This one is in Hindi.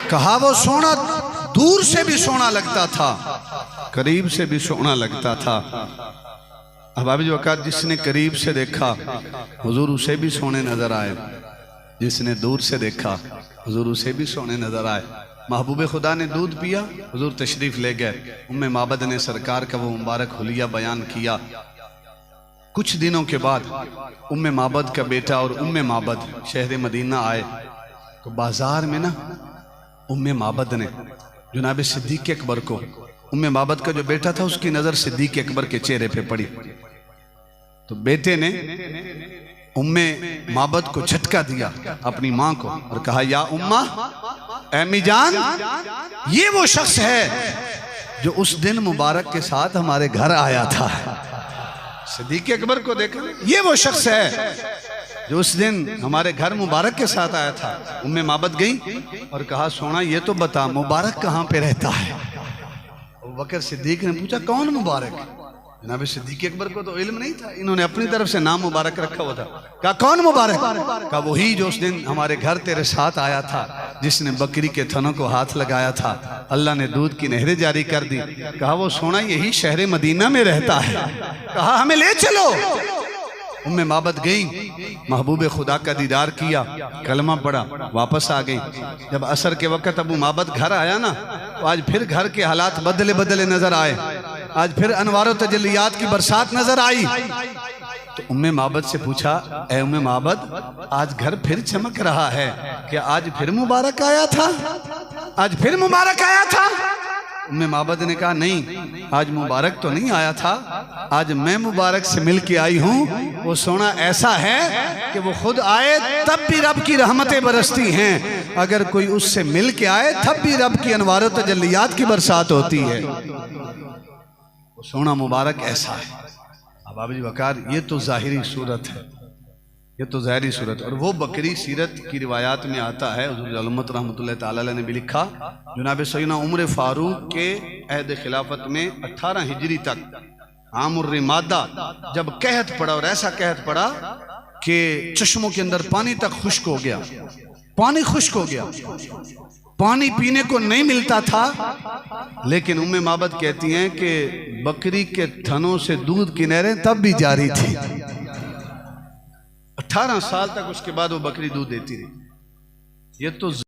कहा वो सोना दूर से भी सोना लगता था, करीब से भी सोना लगता था। अहबाब वक़ात जिसने करीब से देखा हुजूर उसे भी सोने नजर आए, जिसने दूर से देखा हुजूर उसे भी सोने नजर आए। महबूब खुदा ने दूध पिया, हुजूर तशरीफ ले गए। उम्मे माबद ने सरकार का वो मुबारक हुलिया बयान किया। कुछ दिनों के बाद उम्मे माबद का बेटा और उम्मे माबद शहर मदीना आए तो बाजार में ना उम्मे माबद ने जनाब सिद्दीक अकबर को, उम्मे माबद का जो बेटा था उसकी नजर सिद्दीक अकबर के चेहरे पे पड़ी। तो बेटे ने उम्मे माबद को झटका दिया अपनी मां को और कहा, या उम्मा, अम्मी जान, ये वो शख्स है जो उस दिन मुबारक के साथ हमारे घर आया था। सिद्दीक अकबर को देखा, ये वो शख्स है जो उस दिन हमारे घर मुबारक के साथ आया था। उम्मे माबद गई और कहा, सोना ये तो बता मुबारक कहाँ पे रहता है। अबू बकर सिद्दीक ने पूछा, कौन मुबारक? जनाब सिद्दीक अकबर को तो इल्म नहीं था, इन्होंने अपनी तरफ से नाम मुबारक रखा हुआ था। कहा, कौन मुबारक? कहा, वही जो उस दिन हमारे घर तेरे साथ आया था, जिसने बकरी के थनों को हाथ लगाया था, अल्लाह ने दूध की नहरें जारी कर दी। कहा, वो सोना यही शहर मदीना में रहता है। कहा, हमें ले चलो। उम्मे माबद गई, महबूब खुदा का दीदार किया, कलमा पढ़ा, वापस आ गई। जब असर के वक्त अबू माबद घर आया ना, तो आज फिर घर के हालात बदले बदले नजर आए। आज फिर अनवार तजल्लियात की बरसात नजर आई। तो उम्मे माबद से पूछा, ए उम्मे माबद, आज घर फिर चमक रहा है, क्या आज फिर मुबारक आया था? आज फिर मुबारक आया था? उम्मे माबद ने कहा, नहीं, आज मुबारक तो नहीं आया था, आज मैं मुबारक से मिल के आई हूँ। वो सोना ऐसा है कि वो खुद आए तब भी रब की रहमतें बरसती हैं, अगर कोई उससे मिल के आए तब भी रब की अनवार तजल्लियात की बरसात होती है। वो सोना मुबारक ऐसा है। अहबाब वक़ार, ये तो ज़ाहिरी सूरत है, ये तो ज़ाहिरी सूरत। और वो बकरी सीरत की रिवायात में आता है, हुज़ूर अलमत रहमतुल्लाह ताला अलैह ने भी लिखा, जनाब सैयदना उमर फारूक के अहद खिलाफत में 18 हिजरी तक आमुर्रिमादा जब कहत पड़ा, और ऐसा कहत पड़ा कि चश्मों के अंदर पानी तक खुश्क हो गया, पानी खुश्क हो गया, पानी पीने को नहीं मिलता था। लेकिन उम्मे माबद कहती हैं कि बकरी के थनों से दूध की नहरें तब भी जारी थी। 18 साल तक उसके बाद वो बकरी दूध देती रही। ये तो